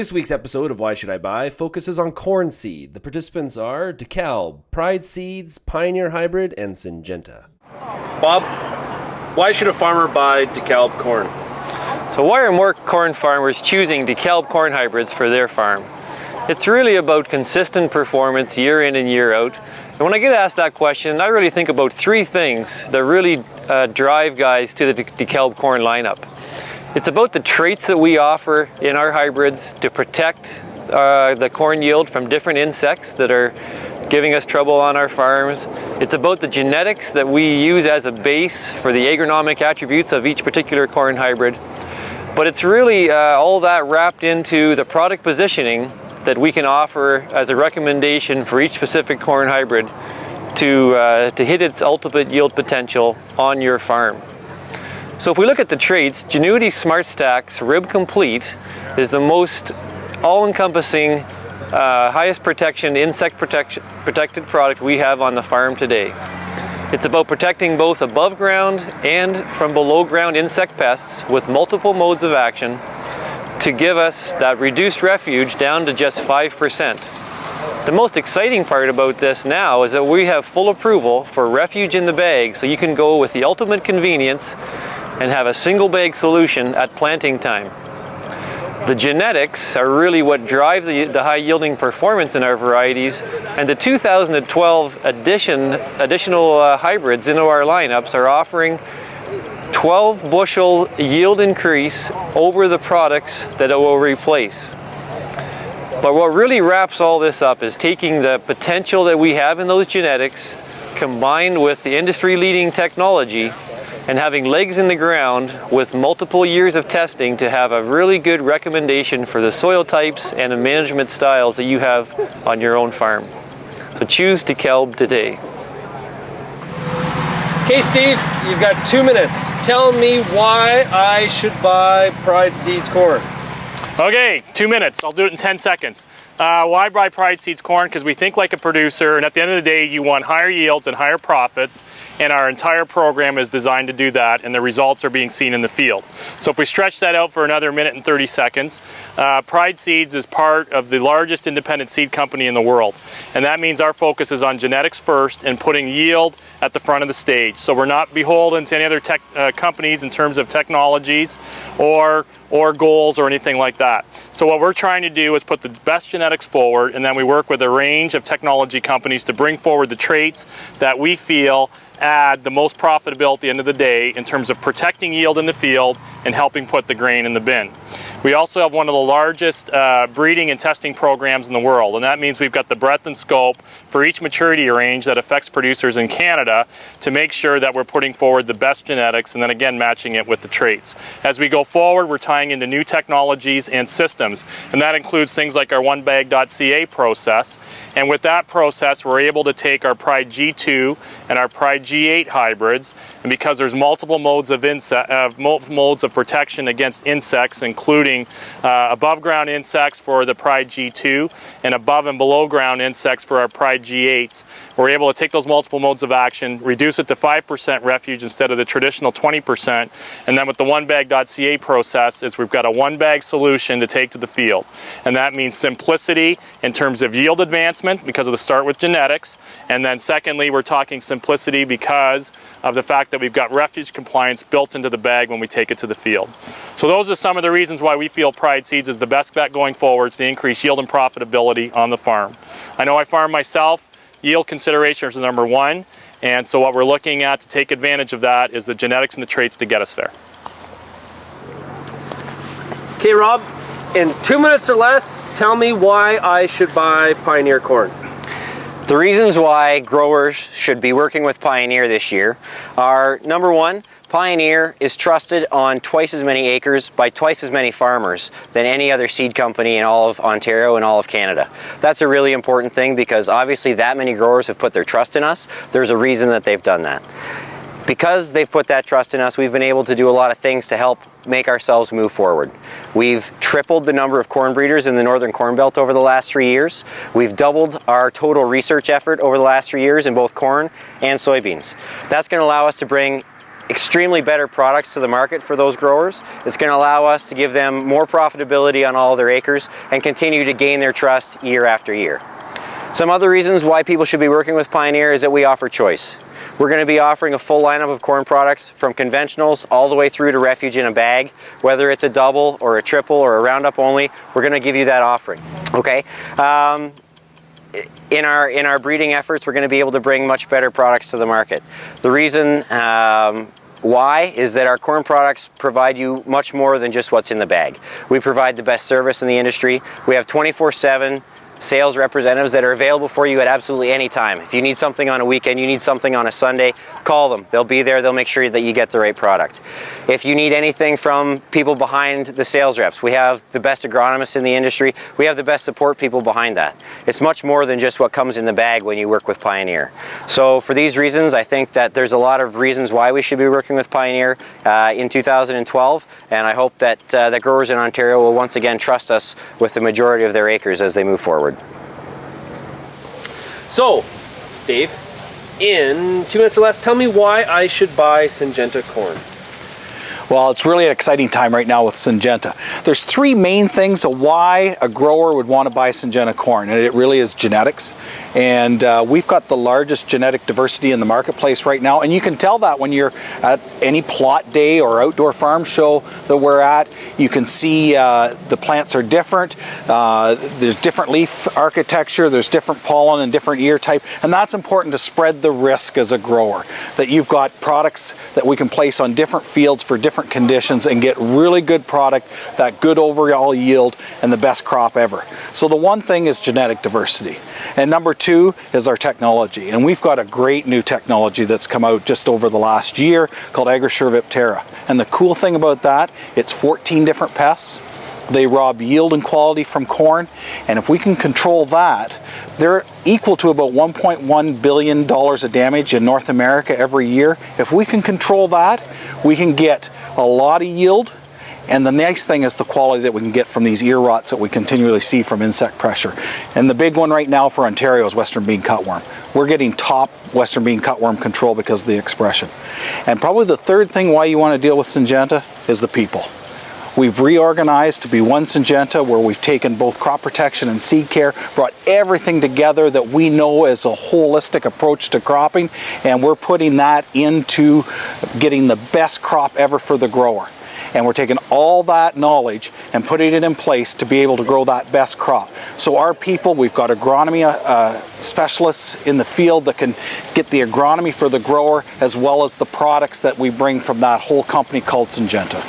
This week's episode of Why Should I Buy focuses on corn seed. The participants are DeKalb, Pride Seeds, Pioneer Hybrid, and Syngenta. Bob, why should a farmer buy DeKalb corn? So why are more corn farmers choosing DeKalb corn hybrids for their farm? It's really about consistent performance year in and year out. And when I get asked that question, I really think about three things that really drive guys to the DeKalb corn lineup. It's about the traits that we offer in our hybrids to protect the corn yield from different insects that are giving us trouble on our farms. It's about the genetics that we use as a base for the agronomic attributes of each particular corn hybrid. But it's really all that wrapped into the product positioning that we can offer as a recommendation for each specific corn hybrid to hit its ultimate yield potential on your farm. So if we look at the traits, Genuity Smart Stacks Rib Complete is the most all-encompassing, highest protection, protected product we have on the farm today. It's about protecting both above ground and from below ground insect pests with multiple modes of action to give us that reduced refuge down to just 5%. The most exciting part about this now is that we have full approval for refuge in the bag, so you can go with the ultimate convenience and have a single bag solution at planting time. The genetics are really what drive the high yielding performance in our varieties, and the 2012 additional hybrids into our lineups are offering 12 bushel yield increase over the products that it will replace. But what really wraps all this up is taking the potential that we have in those genetics combined with the industry leading technology and having legs in the ground with multiple years of testing to have a really good recommendation for the soil types and the management styles that you have on your own farm. So choose DeKalb today. Okay, Steve, you've got 2 minutes. Tell me why I should buy Pride Seeds corn. Okay, 2 minutes. I'll do it in 10 seconds. Why buy Pride Seeds corn? Because we think like a producer, and at the end of the day, you want higher yields and higher profits, and our entire program is designed to do that, and the results are being seen in the field. So if we stretch that out for another minute and 30 seconds, Pride Seeds is part of the largest independent seed company in the world, and that means our focus is on genetics first and putting yield at the front of the stage. So we're not beholden to any other companies in terms of technologies or goals or anything like that. So what we're trying to do is put the best genetics forward, and then we work with a range of technology companies to bring forward the traits that we feel add the most profitability at the end of the day in terms of protecting yield in the field and helping put the grain in the bin. We also have one of the largest breeding and testing programs in the world, and that means we've got the breadth and scope for each maturity range that affects producers in Canada to make sure that we're putting forward the best genetics and then again matching it with the traits. As we go forward, we're tying into new technologies and systems, and that includes things like our OneBag.ca process. And with that process, we're able to take our Pride G2 and our Pride G8 hybrids, and because there's multiple modes of protection against insects, including above ground insects for the Pride G2 and above and below ground insects for our Pride G8s, we're able to take those multiple modes of action, reduce it to 5% refuge instead of the traditional 20%, and then with the OneBag.ca process is we've got a one bag solution to take to the field. And that means simplicity in terms of yield advancement because of the start with genetics, and then secondly we're talking simplicity because of the fact that we've got refuge compliance built into the bag when we take it to the field. So those are some of the reasons why we feel Pride Seeds is the best bet going forward to increase yield and profitability on the farm. I know I farm myself. Yield consideration is number one, and so what we're looking at to take advantage of that is the genetics and the traits to get us there. Okay, Rob, in 2 minutes or less, tell me why I should buy Pioneer corn. The reasons why growers should be working with Pioneer this year are, number one, Pioneer is trusted on twice as many acres by twice as many farmers than any other seed company in all of Ontario and all of Canada. That's a really important thing because obviously that many growers have put their trust in us. There's a reason that they've done that. Because they've put that trust in us, we've been able to do a lot of things to help make ourselves move forward. We've tripled the number of corn breeders in the Northern Corn Belt over the last 3 years. We've doubled our total research effort over the last 3 years in both corn and soybeans. That's going to allow us to bring extremely better products to the market for those growers. It's going to allow us to give them more profitability on all their acres and continue to gain their trust year after year. Some other reasons why people should be working with Pioneer is that we offer choice. We're going to be offering a full lineup of corn products from conventionals all the way through to refuge in a bag. Whether it's a double or a triple or a Roundup only, we're going to give you that offering. Okay. In our breeding efforts, we're going to be able to bring much better products to the market. The reason why is that our corn products provide you much more than just what's in the bag. We provide the best service in the industry. We have 24/7 sales representatives that are available for you at absolutely any time. If you need something on a weekend, you need something on a Sunday, call them. They'll be there. They'll make sure that you get the right product. If you need anything from people behind the sales reps, we have the best agronomists in the industry. We have the best support people behind that. It's much more than just what comes in the bag when you work with Pioneer. So for these reasons, I think that there's a lot of reasons why we should be working with Pioneer in 2012, and I hope that that growers in Ontario will once again trust us with the majority of their acres as they move forward. So, Dave, in 2 minutes or less, tell me why I should buy Syngenta corn. Well, it's really an exciting time right now with Syngenta. There's three main things of why a grower would want to buy Syngenta corn, and it really is genetics. And we've got the largest genetic diversity in the marketplace right now, and you can tell that when you're at any plot day or outdoor farm show that we're at. You can see the plants are different. There's different leaf architecture, there's different pollen and different ear type, and that's important to spread the risk as a grower, that you've got products that we can place on different fields for different conditions and get really good product, that good overall yield, and the best crop ever. So the one thing is genetic diversity. And number two is our technology. And we've got a great new technology that's come out just over the last year called AgriSure Viptera. And the cool thing about that, it's 14 different pests. They rob yield and quality from corn. And if we can control that, they're equal to about $1.1 billion of damage in North America every year. If we can control that, we can get a lot of yield. And the nice thing is the quality that we can get from these ear rots that we continually see from insect pressure. And the big one right now for Ontario is Western Bean Cutworm. We're getting top Western Bean Cutworm control because of the expression. And probably the third thing why you want to deal with Syngenta is the people. We've reorganized to be one Syngenta, where we've taken both crop protection and seed care, brought everything together that we know as a holistic approach to cropping, and we're putting that into getting the best crop ever for the grower. And we're taking all that knowledge and putting it in place to be able to grow that best crop. So our people, we've got agronomy specialists in the field that can get the agronomy for the grower, as well as the products that we bring from that whole company called Syngenta.